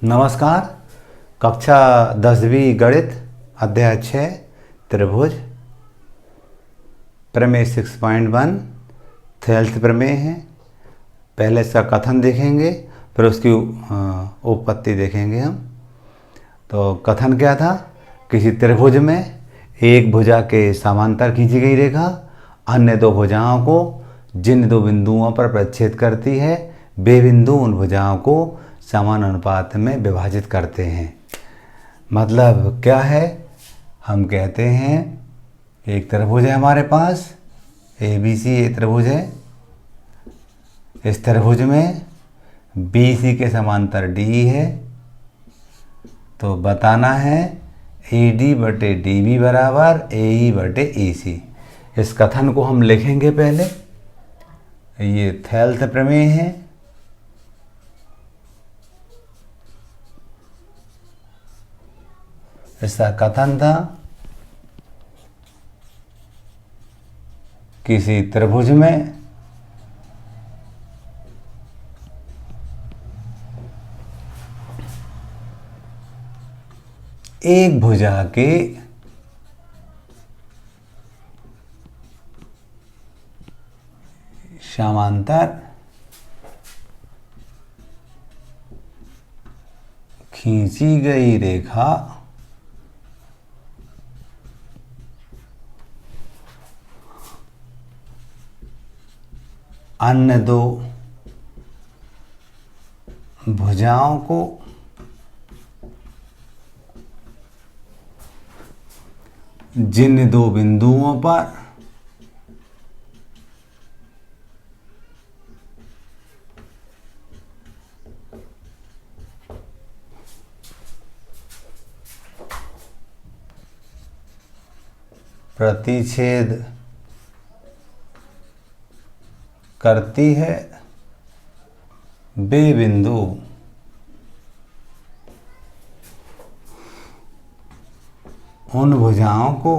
नमस्कार। कक्षा 10वीं गणित अध्याय 6 त्रिभुज प्रमेय 6.1 थेल्थ प्रमेय है। पहले इसका कथन देखेंगे, फिर उसकी उपपत्ति देखेंगे हम। तो कथन क्या था? किसी त्रिभुज में एक भुजा के समांतर खींची गई रेखा अन्य दो भुजाओं को जिन दो बिंदुओं पर प्रच्छेद करती है वे बिंदु उन भुजाओं को समान अनुपात में विभाजित करते हैं। मतलब क्या है? हम कहते हैं एक त्रिभुज है हमारे पास, ABC एक त्रिभुज है। इस त्रिभुज में BC के समांतर D है। तो बताना है AD/DB बराबर AE/AC। इस कथन को हम लिखेंगे पहले। ये थेल्थ प्रमेय है। इसका कथन था किसी त्रिभुज में एक भुजा के समांतर खींची गई रेखा अन्य दो भुजाओं को जिन दो बिंदुओं पर प्रतिच्छेद करती है वे बिंदु उन भुजाओं को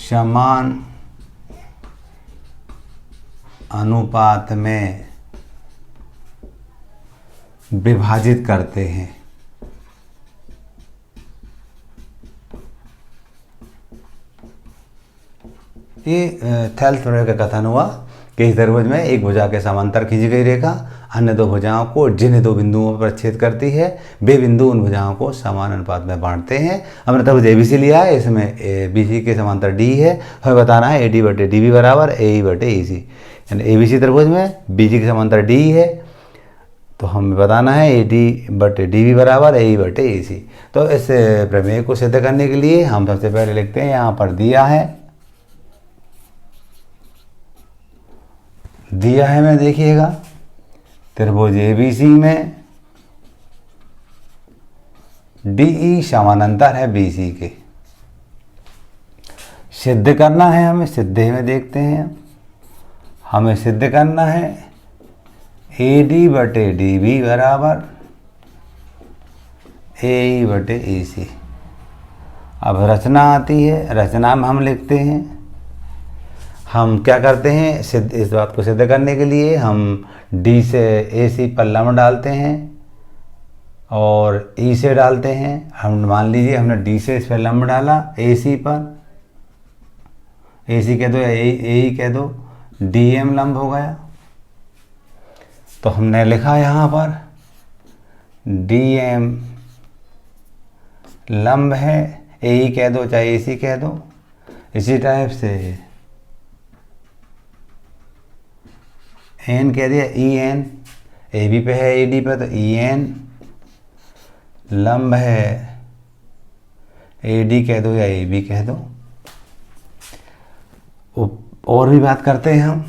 समान अनुपात में विभाजित करते हैं। ये थेल्थ प्रमेय का कथन हुआ कि इस त्रिभुज में एक भुजा के समांतर खींची गई रेखा अन्य दो भुजाओं को जिन दो बिंदुओं पर प्रच्छेद करती है वे बिंदु उन भुजाओं को समान अनुपात में बांटते हैं। हमने त्रिभुज ABC लिया है, इसमें BC के समांतर D है। हमें बताना है AD/DB बराबर AE/AC। यानी ABC त्रिभुज में BC के समांतर D है, तो हमें बताना है AD/DB बराबर AE/AC। तो इस प्रमेय को सिद्ध करने के लिए हम सबसे पहले लिखते हैं, यहाँ पर दिया है मैं, देखिएगा त्रिभुज ABC में DE समानांतर है BC के। सिद्ध करना है हमें, सिद्ध में देखते हैं। हमें सिद्ध करना है AD/DB बराबर AE/AC। अब रचना आती है, रचना में हम लिखते हैं, हम क्या करते हैं इस बात को सिद्ध करने के लिए हम D से AC पर लंब डालते हैं और E से डालते हैं। हम मान लीजिए हमने D से इस पर लंब डाला AC पर, AC कह दो या AE कह दो, DM लंब हो गया। तो हमने लिखा यहाँ पर DM लंब है, AE कह दो चाहे AC कह दो। इसी टाइप से N कह दिया, EN AB पे है AD पे, तो EN लंब है AD कह दो या AB कह दो। और भी बात करते हैं हम,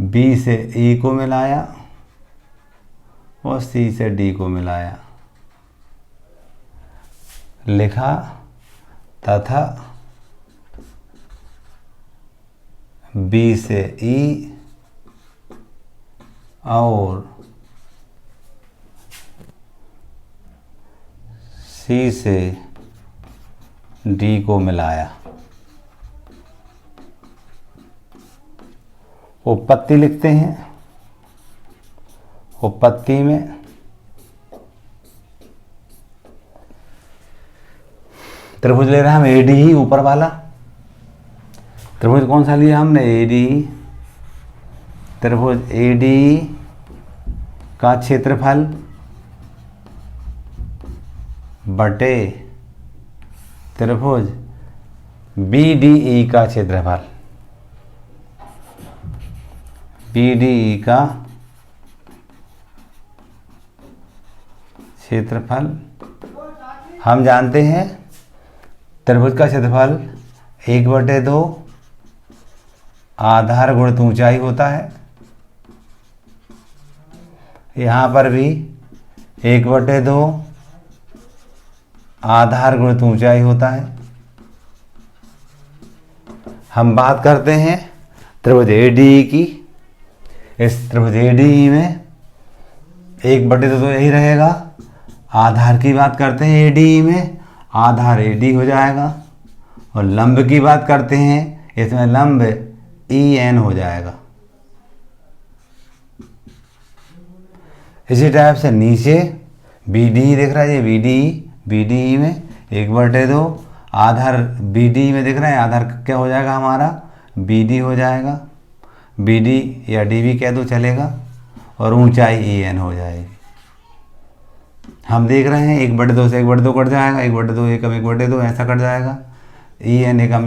B से E को मिलाया और C से D को मिलाया, लिखा तथा B से E और C से D को मिलाया। उपपत्ति लिखते हैं। उपपत्ति में त्रिभुज ले रहे हैं हम एडी ही, ऊपर वाला त्रिभुज कौन सा लिया हमने, एडी। त्रिभुज एडी का क्षेत्रफल बटे त्रिभुज बीडीई का क्षेत्रफल, बीडीई का क्षेत्रफल। हम जानते हैं त्रिभुज का क्षेत्रफल 1/2 आधार गुणित ऊंचाई होता है। यहाँ पर भी 1/2 आधार गुणित ऊंचाई होता है। हम बात करते हैं त्रिभुज एडीई की। इस त्रिभुज एडीई में 1/2 तो यही रहेगा। आधार की बात करते हैं एडीई में, आधार एडी हो जाएगा। और लंब की बात करते हैं, इसमें लंब EN हो जाएगा। इसी टाइप से नीचे BDE दिख रहा है, ये BDE में 1/2 आधार BDE में दिख रहा है, आधार क्या हो जाएगा हमारा BD हो जाएगा। BD या DB कह दो चलेगा। और ऊंचाई EN हो जाएगी। हम देख रहे हैं 1/2 से 1/2 कट जाएगा, 1/2 एकम 1/2 ऐसा कट जाएगा। EN एकम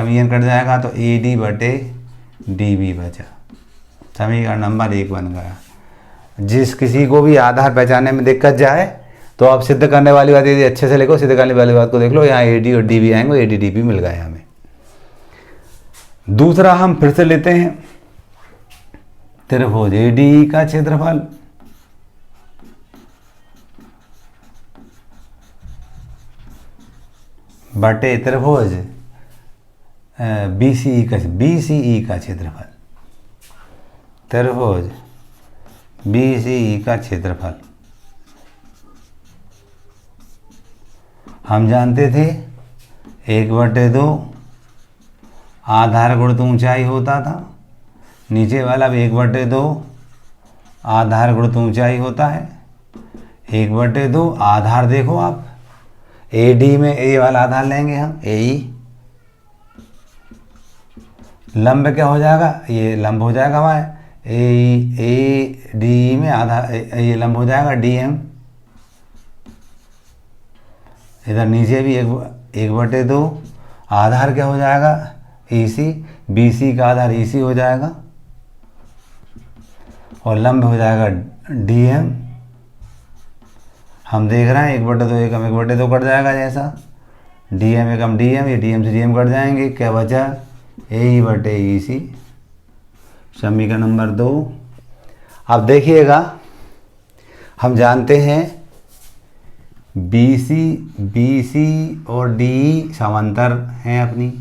EN कट जाएगा, तो AD/DB बचा। समीकरण नंबर 1 बन गया। जिस किसी को भी आधार पहचानने में दिक्कत जाए तो आप सिद्ध करने वाली बात यदि अच्छे से लिखो, सिद्ध करने वाली बात को देख लो, यहाँ AD और DB आएंगे, AD/DB मिल गए हमें। दूसरा हम फिर से लेते हैं त्रिभुज ADE का क्षेत्रफल बटे त्रिभुज BCE का क्षेत्रफल। त्रिभुज BCE का क्षेत्रफल हम जानते थे 1/2 आधार गुणित ऊंचाई होता था। नीचे वाला भी 1/2 आधार गुणित ऊंचाई होता है। 1/2 आधार देखो आप, AD में ए वाला आधार लेंगे हम, AE। लंब क्या हो जाएगा, ये लंब हो जाएगा हमारे AD में आधार, ये लंब हो जाएगा DM। इधर नीचे भी 1/2 आधार क्या हो जाएगा EC, BC का आधार EC हो जाएगा। और लंब हो जाएगा DM। हम देख रहे हैं 1/2 एकम 1/2 कट जाएगा जैसा, DM एकम DM, ये DM से DM कट जाएंगे, क्या बचा AE/EC। समीकरण नंबर 2। अब देखिएगा, हम जानते हैं BC और DE समांतर हैं अपनी।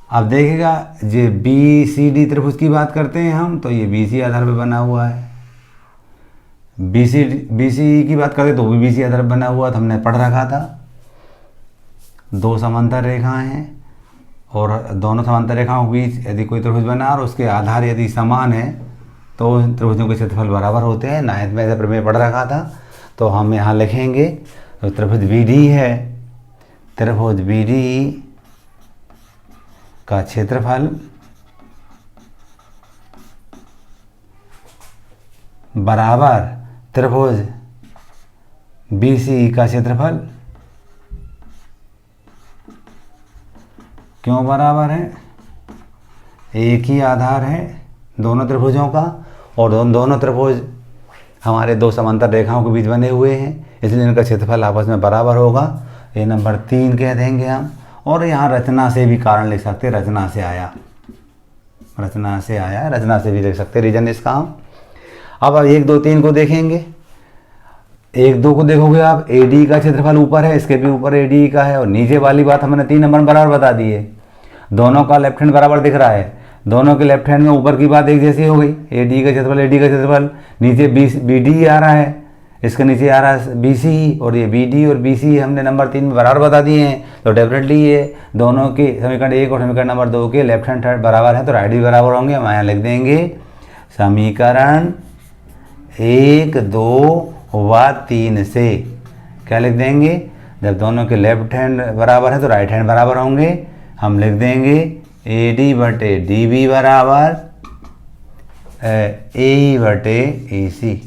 अब देखिएगा जो BCD त्रिभुज की बात करते हैं हम, तो ये BC आधार पे बना हुआ है। BCE की बात करें तो भी BC आधार पे बना हुआ था, हमने पढ़ रखा था। दो समांतर रेखाएं हैं और दोनों समांतर रेखाओं के बीच यदि कोई त्रिभुज बना और उसके आधार यदि समान है तो त्रिभुजों के क्षेत्रफल बराबर होते हैं। 9th में ऐसा प्रमेय पढ़ रखा था, तो हम यहाँ लिखेंगे तो त्रिभुज BD है, त्रिभुज BD का क्षेत्रफल बराबर त्रिभुज BCE का क्षेत्रफल। क्यों बराबर है, एक ही आधार है दोनों त्रिभुजों का, और दोनों त्रिभुज हमारे दो समांतर रेखाओं के बीच बने हुए हैं, इसलिए इनका क्षेत्रफल आपस में बराबर होगा। ये नंबर 3 कह देंगे हम। और यहाँ रचना से भी कारण लिख सकते, रचना से आया, रचना से भी लिख सकते रीजन इसका हम। अब 1, 2, 3 को देखेंगे। 1, 2 को देखोगे आप, AD का क्षेत्रफल ऊपर है, इसके भी ऊपर AD का है, और नीचे वाली बात हमने 3 नंबर बराबर बता दी है। दोनों का लेफ्ट हैंड बराबर दिख रहा है, दोनों के लेफ्ट हैंड में ऊपर की बात एक जैसी हो गई। AD का क्षेत्रफल, AD का क्षेत्रफल, नीचे BD आ रहा है, इसके नीचे आ रहा है BC और ये BD और BC हमने नंबर 3 में बराबर बता दिए हैं, तो डेफिनेटली ये दोनों के समीकरण 1 और समीकरण नंबर 2 के लेफ्ट हैंड साइड बराबर है, तो राइट भी बराबर होंगे। हम यहाँ लिख देंगे समीकरण 1, 2 व 3 से क्या लिख देंगे, जब दोनों के लेफ्ट हैंड बराबर है तो राइट हैंड बराबर होंगे। हम लिख देंगे AD/DB बराबर AE/AC।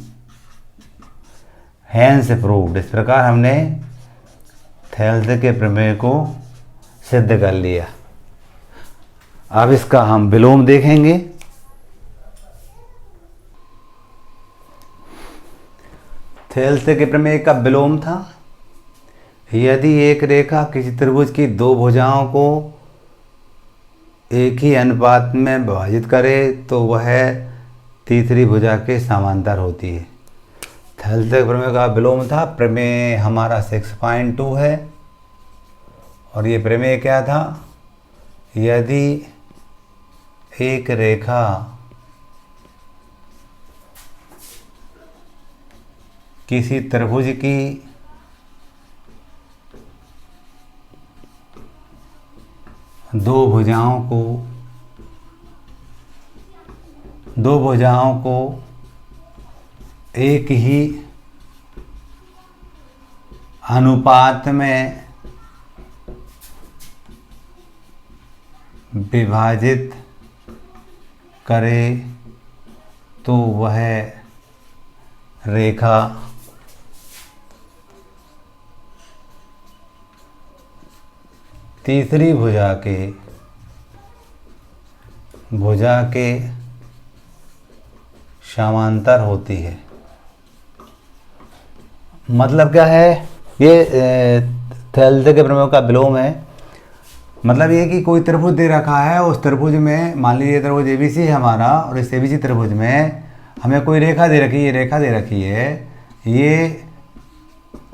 Hence proved. इस प्रकार हमने थेल्स के प्रमेय को सिद्ध कर लिया। अब इसका हम विलोम देखेंगे। थेल्स के प्रमेय का विलोम था, यदि एक रेखा किसी त्रिभुज की दो भुजाओं को एक ही अनुपात में विभाजित करे तो वह तीसरी भुजा के समांतर होती है। थेल्स के प्रमेय का विलोम था। प्रमेय हमारा 6.2 है और ये प्रमेय क्या था, यदि एक रेखा किसी त्रिभुज की दो भुजाओं को एक ही अनुपात में विभाजित करे तो वह रेखा तीसरी भुजा के समांतर होती है। मतलब क्या है, ये थेल्स के प्रमेय का विलोम है। मतलब ये कि कोई त्रिभुज दे रखा है, उस त्रिभुज में मान लीजिए त्रिभुज ABC है हमारा, और इस ABC त्रिभुज में हमें कोई रेखा दे रखी है, रेखा दे रखी है, ये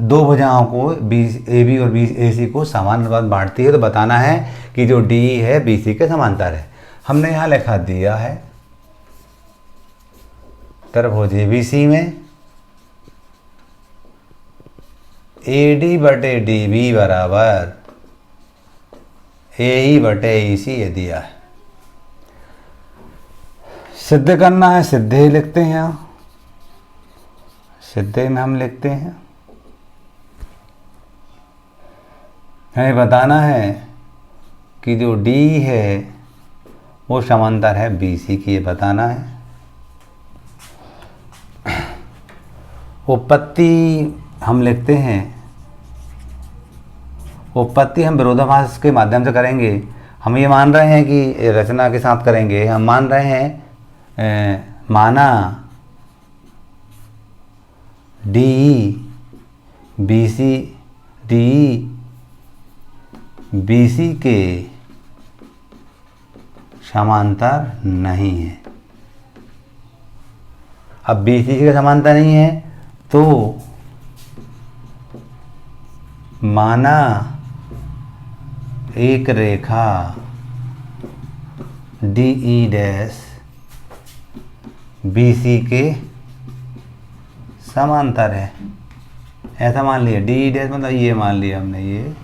दो भुजाओं को AB और AC को समान अनुपात बांटती है। तो बताना है कि जो D है BC के समांतर है। हमने यहाँ लिखा दिया है त्रिभुज ABC में AD/DB बराबर AE/AC ये दिया है। सिद्ध करना है, सिद्ध ही लिखते हैं यहाँ, सिद्ध में हम लिखते हैं, हमें बताना है कि जो D है वो समांतर है BC की, ये बताना है। उत्पत्ति हम लिखते हैं, उत्पत्ति हम विरोधाभास के माध्यम से करेंगे। हम ये मान रहे हैं कि रचना के साथ करेंगे, हम मान रहे हैं माना DE BC के समांतर नहीं है। अब BC के समांतर नहीं है तो माना एक रेखा DE' BC के समांतर है, ऐसा मान लिया। DE' मतलब ये मान लिया हमने, ये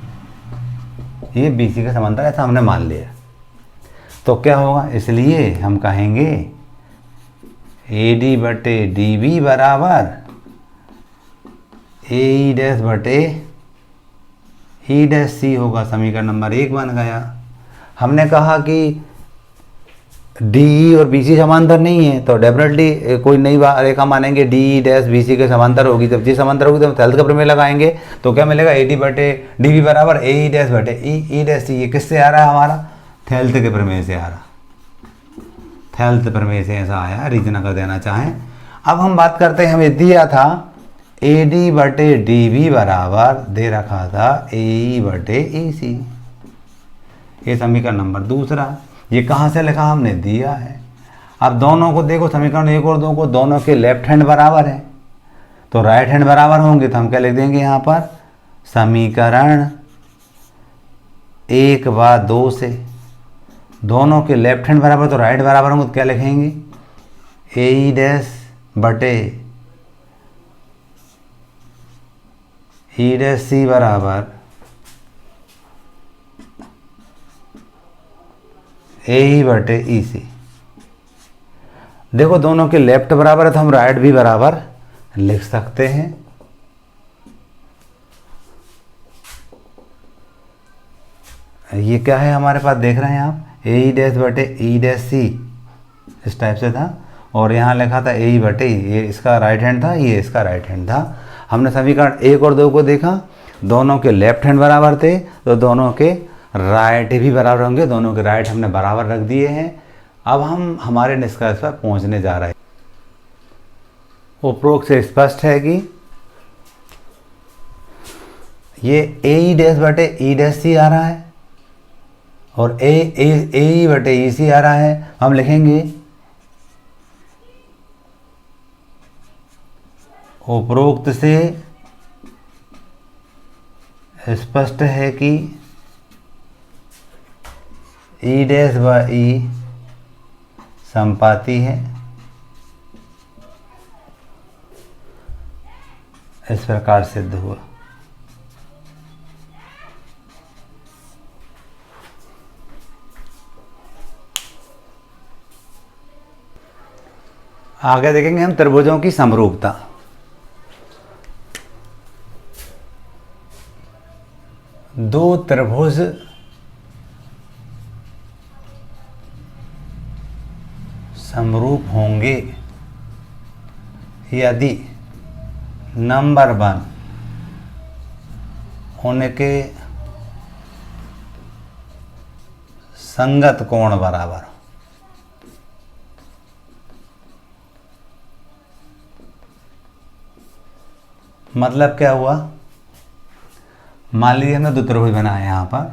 BC के समांतर, ऐसा हमने मान लिया। तो क्या होगा, इसलिए हम कहेंगे AD/DB बराबर AE'/EC होगा। समीकरण नंबर 1 बन गया। हमने कहा कि DE और BC समांतर नहीं है, तो डेफिनेटली कोई नई रेखा मानेंगे DE' BC के समांतर होगी। जब जी समांतर होगी तो हम थेल्स का प्रमेय लगाएंगे, तो क्या मिलेगा, AD/DB बराबर AE'/EC। ये किससे आ रहा है, हमारा थेल्स के प्रमेय से आ रहा, थेल्स प्रमेय से ऐसा आया, रीजन अगर देना चाहें। अब हम बात करते हैं, हमें दिया था AD/DB बराबर दे रखा था AE/AC। ये समीकरण नंबर 2। ये कहाँ से लिखा, हमने दिया है। अब दोनों को देखो, समीकरण 1 और 2 को, दोनों के लेफ्ट हैंड बराबर है तो राइट हैंड बराबर होंगे। तो हम क्या लिख देंगे यहाँ पर, समीकरण 1 व 2 से दोनों के लेफ्ट हैंड बराबर तो राइट बराबर होंगे, तो क्या लिखेंगे, AE' ई डैश सी बराबर ए ई बटे ई सी। देखो दोनों के लेफ्ट बराबर है तो हम राइट भी बराबर लिख सकते हैं। ये क्या है हमारे पास, देख रहे हैं आप, ए ई डैश बटे ई डैश सी, इस टाइप से था। और यहाँ लिखा था ए ई बटे ई, ये इसका राइट हैंड था, ये इसका राइट हैंड था। हमने समीकरण 1 और 2 को देखा, दोनों के लेफ्ट हैंड बराबर थे तो दोनों के राइट भी बराबर होंगे, दोनों के राइट हमने बराबर रख दिए हैं। अब हम हमारे निष्कर्ष पर पहुंचने जा रहे हैं। उपरोक्त से स्पष्ट है कि ये ए ई डैश बटे ई डैश सी आ रहा है और ए ई बटे ई सी आ रहा है। हम लिखेंगे उपरोक्त से स्पष्ट है कि ई डैश व ई समपाती है। इस प्रकार सिद्ध हुआ। आगे देखेंगे हम त्रिभुजों की समरूपता। दो त्रिभुज समरूप होंगे यदि नंबर 1 उनके संगत कोण बराबर। मतलब क्या हुआ, मान लीजिए हमने दो त्रिभुज बनाए यहाँ पर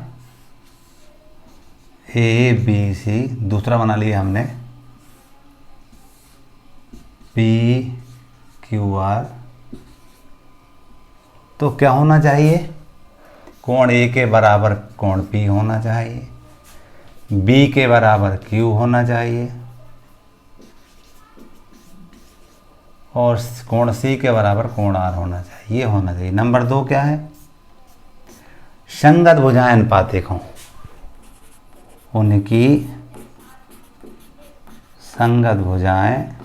ए बी सी, दूसरा बना लिया हमने पी क्यू आर। तो क्या होना चाहिए, कोण ए के बराबर कोण पी होना चाहिए, बी के बराबर क्यू होना चाहिए और कोण सी के बराबर कोण आर होना चाहिए। ये होना चाहिए। नंबर 2 क्या है, संगत भुजाएं अनुपातिक हों, उनकी संगत भुजाएं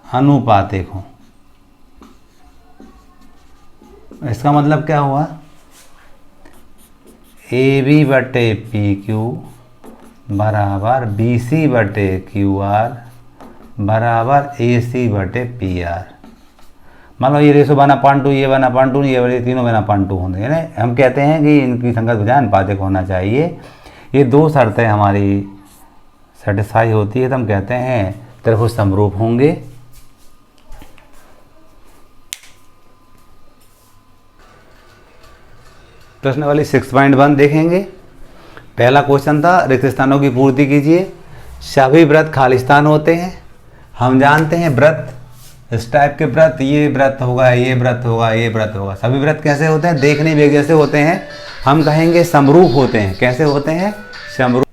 अनुपातिक हों। इसका मतलब क्या हुआ, ए बी बटे पी क्यू बराबर बी सी बटे क्यू आर बराबर ए सी बटे पी आर। मान लो ये रेशो 1/2, ये 1/2, ये तीनों 1/2 होंगे, है ना। हम कहते हैं कि इनकी संगत भुजाएं अनुपातिक होना चाहिए। ये दो शर्तें हमारी सेटिस्फाई होती है तो हम कहते हैं त्रिभुज समरूप होंगे। प्रश्न वाली 6.1 देखेंगे। पहला क्वेश्चन था रिक्त स्थानों की पूर्ति कीजिए। सभी वृत्त खालिस्तान होते हैं। हम जानते हैं वृत्त, इस टाइप के वृत्त, ये वृत्त होगा, ये वृत्त होगा, ये वृत्त होगा। सभी वृत्त कैसे होते हैं, देखने में एक जैसे होते हैं। हम कहेंगे समरूप होते हैं। कैसे होते हैं, समरूप।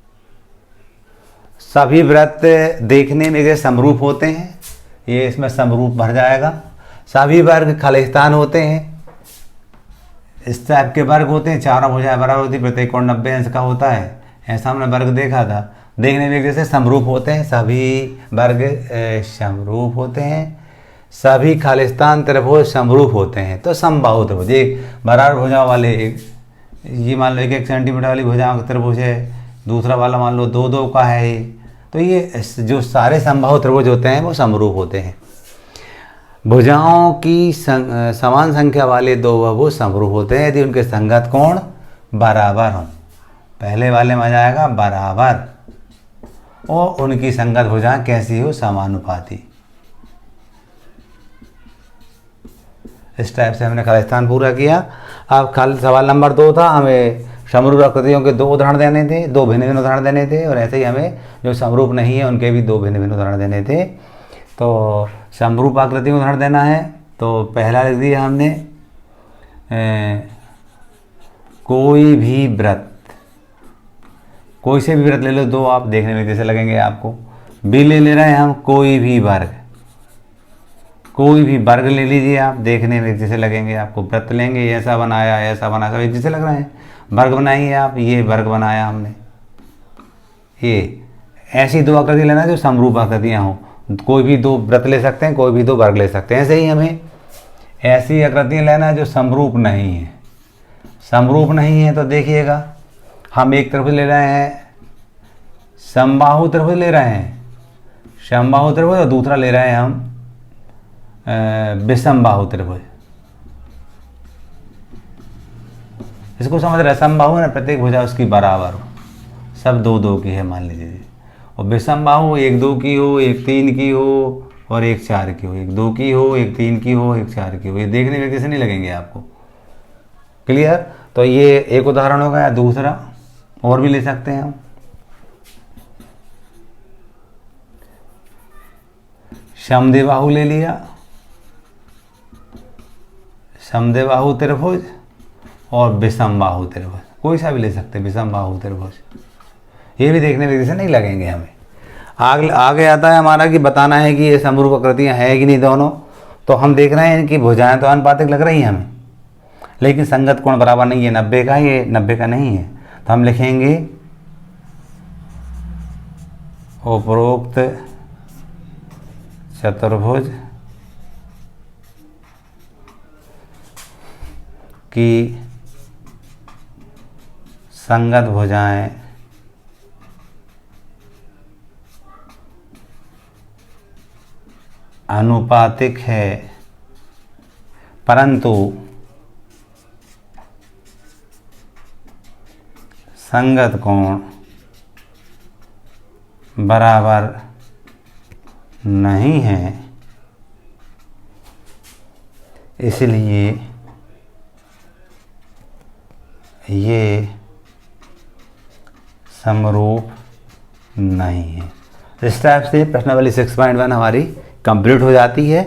सभी वृत्त देखने में एक जैसे समरूप होते हैं, ये इसमें समरूप भर जाएगा। सभी वर्ग खालिस्तान होते हैं, इस टाइप के वर्ग होते हैं। चारों भुजाएं बराबर होती, प्रत्येक कोण 90 अंश का होता है। ऐसा हमने वर्ग देखा था। देखने में एक जैसे समरूप होते हैं, सभी वर्ग समरूप होते हैं। सभी खालिस्तान त्रिभुज समरूप होते हैं। तो समबाहु त्रिभुज, एक बराबर भुजाओं वाले, ये मान लो 1-1 सेंटीमीटर वाली भुजाओं का त्रिभुज है, दूसरा वाला मान लो 2-2 का है ये। तो ये जो सारे समबाहु त्रिभुज होते हैं वो समरूप होते हैं। भुजाओं की समान संख्या वाले दो बहुभुज समरूप होते हैं यदि उनके संगत कोण बराबर हों। पहले वाले में आ जाएगा बराबर, और उनकी संगत भुजाएं कैसी हो, समानुपाती। इस टाइप से हमने खालिस्तान पूरा किया। अब खाली सवाल नंबर 2 था, हमें समरूप आकृतियों के 2 उदाहरण देने थे, 2 भिन्न भिन्न उदाहरण देने थे। और ऐसे ही हमें जो समरूप नहीं है उनके भी 2 भिन्न भिन्न उदाहरण देने थे। तो समरूप आकृति का उदाहरण देना है तो पहला लिख दिया हमने, कोई भी वृत्त, कोई से भी वृत्त ले लो, 2 आप देखने में जैसे लगेंगे आपको। बी ले रहे हैं हम, कोई भी वर्ग, कोई भी वर्ग ले लीजिए आप, देखने में जैसे लगेंगे, आपको वृत्त लेंगे, ऐसा बनाया ऐसा बनाया, सब एक जैसे लग रहे हैं। वर्ग बनाइए आप, ये वर्ग बनाया हमने, ये ऐसी दो आकृति लेना जो समरूप आकृतियाँ हों। कोई भी दो वृत्त ले सकते हैं, कोई भी दो वर्ग ले सकते हैं। ऐसे ही हमें ऐसी आकृतियाँ लेना है जो समरूप नहीं है। समरूप नहीं है तो देखिएगा, हम एक त्रिभुज ले रहे हैं, समबाहु त्रिभुज ले रहे हैं, समबाहु त्रिभुज, और दूसरा ले रहे हैं हम विषमबाहु त्रिभुज। इसको समझ रहे हैं, समबाहु है ना, प्रत्येक भुजा उसकी बराबर हो, सब दो दो की है मान लीजिए, और विषमबाहु एक 2 की हो, एक 3 की हो और एक 4 की हो, एक 2 की हो, एक 3 की हो, एक 4 की हो। ये देखने में कैसे नहीं लगेंगे आपको? क्लियर? तो ये एक उदाहरण हो गया। दूसरा और भी ले सकते हैं हम, समद्विबाहु ले लिया, समद्विबाहु त्रिभुज और विषमबाहु त्रिभुज, कोई सा भी ले सकते हैं, विषमबाहु त्रिभुज। ये भी देखने में जैसे नहीं लगेंगे हमें। आगे आता है हमारा कि बताना है कि ये समरूप आकृतियाँ हैं कि नहीं दोनों। तो हम देख रहे हैं इनकी भुजाएं तो अनुपातिक लग रही हैं हमें, लेकिन संगत कोण बराबर नहीं है 90 का, ये 90 का नहीं है। तो हम लिखेंगे उपरोक्त चतुर्भुज की संगत भुजाएं अनुपातिक है, परंतु संगत कोण बराबर नहीं है, इसलिए ये समरूप नहीं है। इस टाइप से प्रश्नावली 6.1 हमारी कंप्लीट हो जाती है।